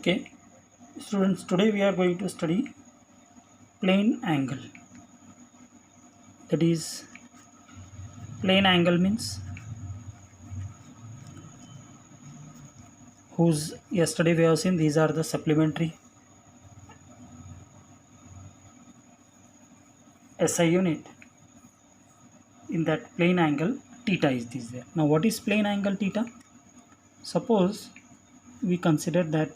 Okay, students, today we are going to study plane angle. That is, plane angle means whose yesterday we have seen these are the supplementary SI unit. In that plane angle, theta is this there. Now, what is plane angle theta? Suppose we consider that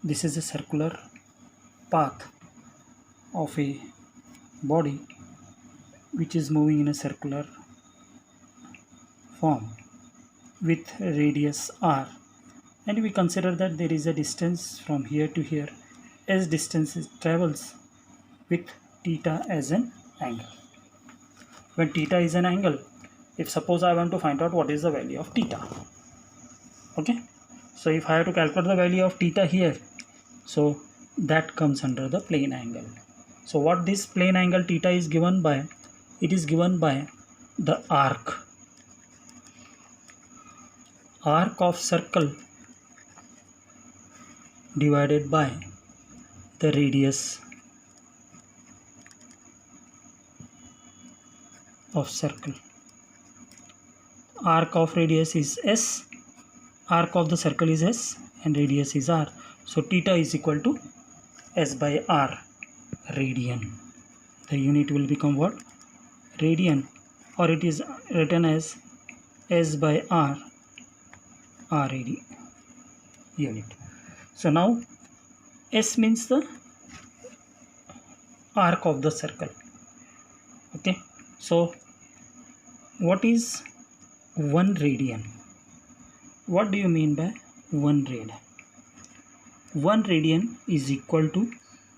this is a circular path of a body which is moving in a circular form with radius r, and we consider that there is a distance from here to here as distance travels with theta as an angle. When theta is an angle, if suppose I want to find out what is the value of theta, okay, so if I have to calculate the value of theta here, so that comes under the plane angle. So what this plane angle theta is given by? It is given by the arc of circle divided by the radius of circle. Arc of radius is s, arc of the circle is s, and radius is r. So theta is equal to s by r, radian. The unit will become what? Radian, or it is written as s by r, rad unit. So now s means the arc of the circle. Okay, so what is 1 radian? What do you mean by 1 rad? 1 radian is equal to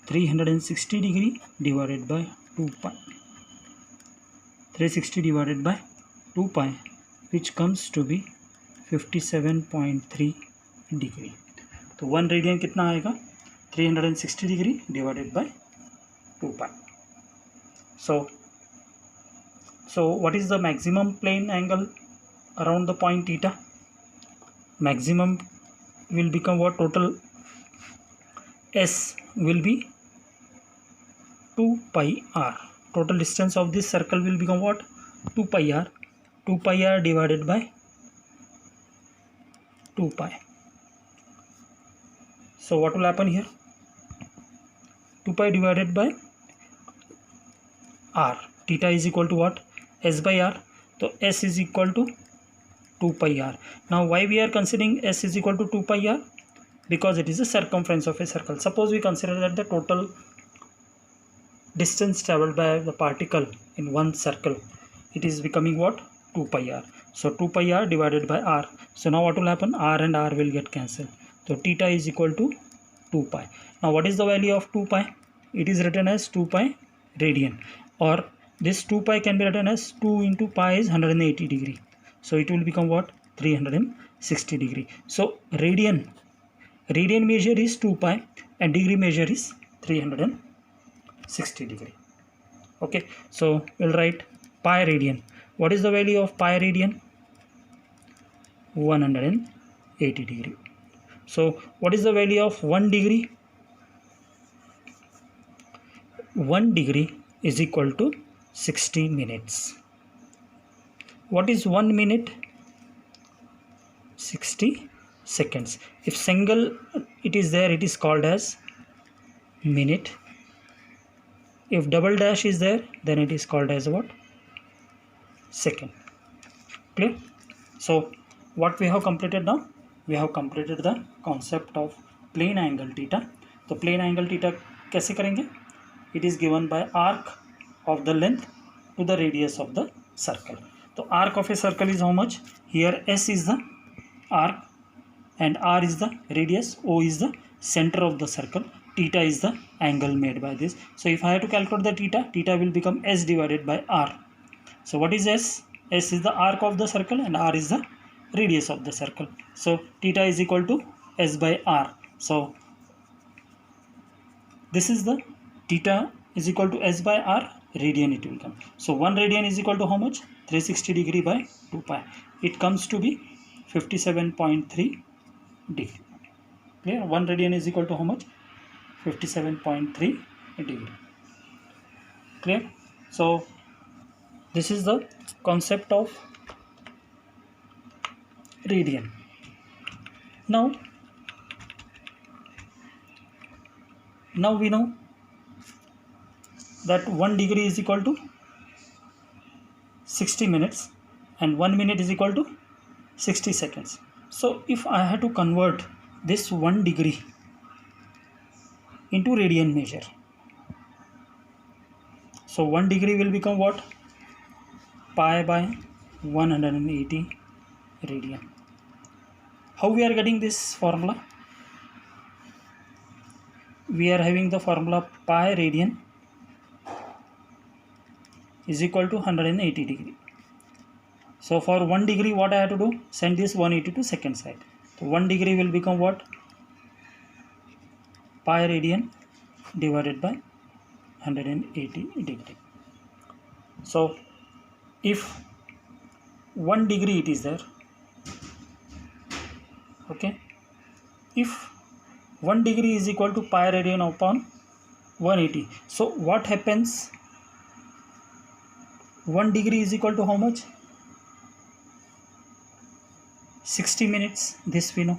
360 degree divided by 2 pi. 360 divided by 2 pi, which comes to be 57.3 degree. तो 1 radian कितना आएगा? 360 degree divided by 2 pi. So what is the maximum plane angle around the point theta? Maximum will become what? Total s will be 2 pi r. Total distance of this circle will become what? 2 pi r. 2 pi r divided by 2 pi. So what will happen here? 2 pi divided by r. Theta is equal to what? S by r. So s is equal to 2 pi r. Now why we are considering s is equal to 2 pi r? Because it is the circumference of a circle. Suppose we consider that the total distance traveled by the particle in one circle, it is becoming what? 2 pi r. So 2 pi r divided by r. So now what will happen? R and r will get cancelled. So theta is equal to 2 pi. Now what is the value of 2 pi? It is written as 2 pi radian, or this 2 pi can be written as 2 into pi is 180 degree. So it will become what? 360 degree. So radian measure is 2 pi and degree measure is 360 degree. Okay, so we'll write pi radian. What is the value of pi radian? 180 degree. So what is the value of 1 degree? 1 degree is equal to 60 minutes. What is 1 minute? 60 seconds. If single it is there, it is called as minute. If double dash is there, then it is called as what? Second. Clear? So what we have completed now? We have completed the concept of plane angle theta. तो plane angle theta कैसे करेंगे? It is given by arc of the length to the radius of the circle. So arc of a circle is how much? Here s is the arc and r is the radius, o is the center of the circle, theta is the angle made by this. So if I have to calculate the theta will become s divided by r. So what is s? S is the arc of the circle and r is the radius of the circle. So theta is equal to s by r. So this is the theta is equal to s by r, radian it will come. So 1 radian is equal to how much? 360 degree by 2 pi. It comes to be 57.3 degree. Clear? 1 radian is equal to how much? 57.3 degree. Clear? So this is the concept of radian. Now we know that 1 degree is equal to 60 minutes and 1 minute is equal to 60 seconds. So if I have to convert this 1 degree into radian measure, so 1 degree will become what? Pi by 180 radian. How we are getting this formula? We are having the formula pi radian is equal to 180 degree. So for 1 degree what I have to do? Send this 180 to second side. So 1 degree will become what? Pi radian divided by 180 degree. So if 1 degree it is there, okay, if 1 degree is equal to pi radian upon 180, so what happens? 1 degree is equal to how much? 60 minutes. This we know.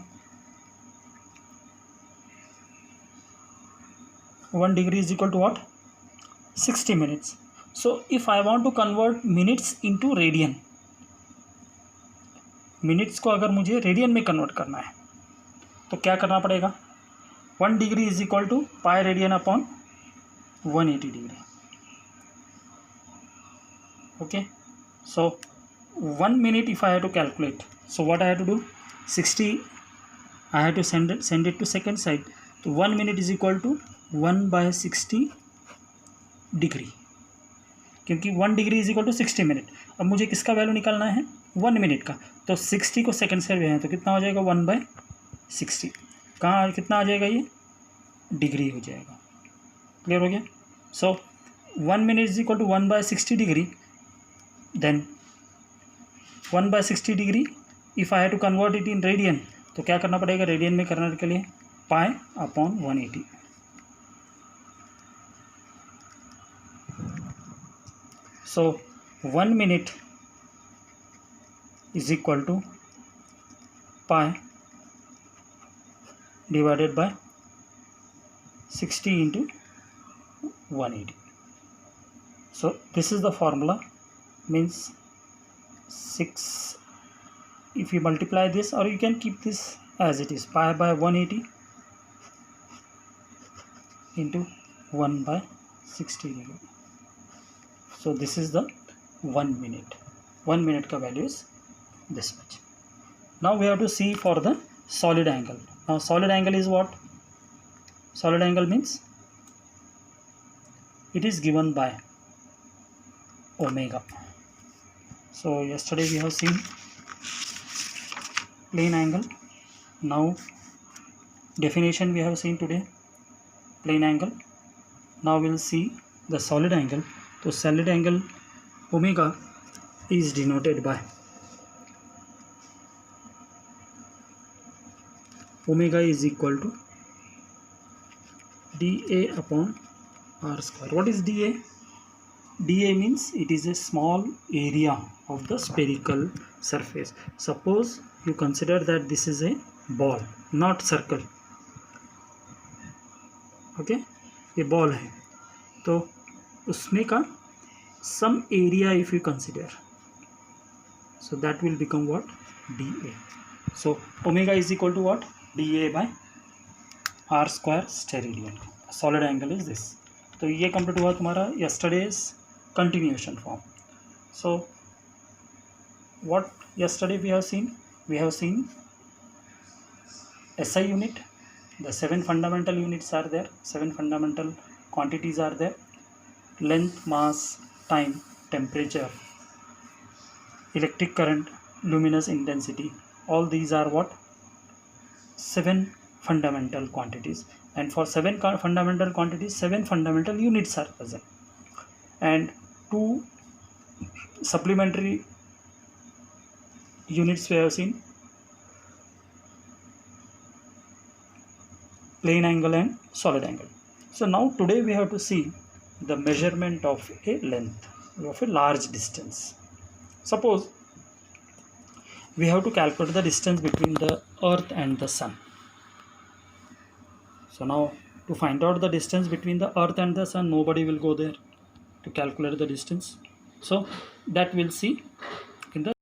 1 degree is equal to what? 60 minutes. So if I want to convert minutes into radian, minutes को अगर मुझे radian में convert करना है तो क्या करना पड़ेगा? 1 degree is equal to pi radian upon 180 degree. Okay, so 1 minute if I have to calculate, so what I have to do? 60, I have to send it to second side. So 1 minute is equal to 1 by 60 degree, क्योंकि 1 degree is equal to 60 minute. अब मुझे किसका value निकालना है? 1 minute का. तो 60 को second से है तो कितना हो जाएगा? 1 बाय 60. कहाँ कितना आ जाएगा? ये डिग्री हो जाएगा. क्लियर हो गया? So 1 minute is equal to 1 by 60 degree. Then 1 by 60 degree if I have to convert it in radian, तो क्या करना पड़ेगा रेडियन में करने के लिए? Pi upon 180. So 1 minute is equal to pi divided by 60 into 180. So this is the formula, means 6. If you multiply this, or you can keep this as it is, pi by 180 into 1 by 60 degree. So this is the 1 minute. 1 minute का value is this much. Now we have to see for the solid angle. Now solid angle is what? Solid angle means it is given by omega. So yesterday we have seen plane angle. Now definition we have seen today, plane angle. Now we will see the solid angle. तो solid angle omega is denoted by omega is equal to dA upon r square. What is dA? dA means it is a small area of the spherical surface. Suppose you consider that this is a ball, not circle. Okay, ये ball है तो उसमें का some area if you consider, so that will become what? dA. So omega is equal to what? dA by r square steradian. Solid angle is this. तो ये complete हुआ तुम्हारा yesterday's continuation form. So what yesterday we have seen? We have seen SI unit. The 7 fundamental units are there. 7 fundamental quantities are there. Length, mass, time, temperature, electric current, luminous intensity. All these are what? 7 fundamental quantities. And for 7 fundamental quantities, 7 fundamental units are present. And 2 supplementary units we have seen. plane angle and solid angle. So now today we have to see the measurement of a length of a large distance. Suppose we have to calculate the distance between the earth and the sun. So now to find out the distance between the earth and the sun, nobody will go there to calculate the distance. So that we'll see in the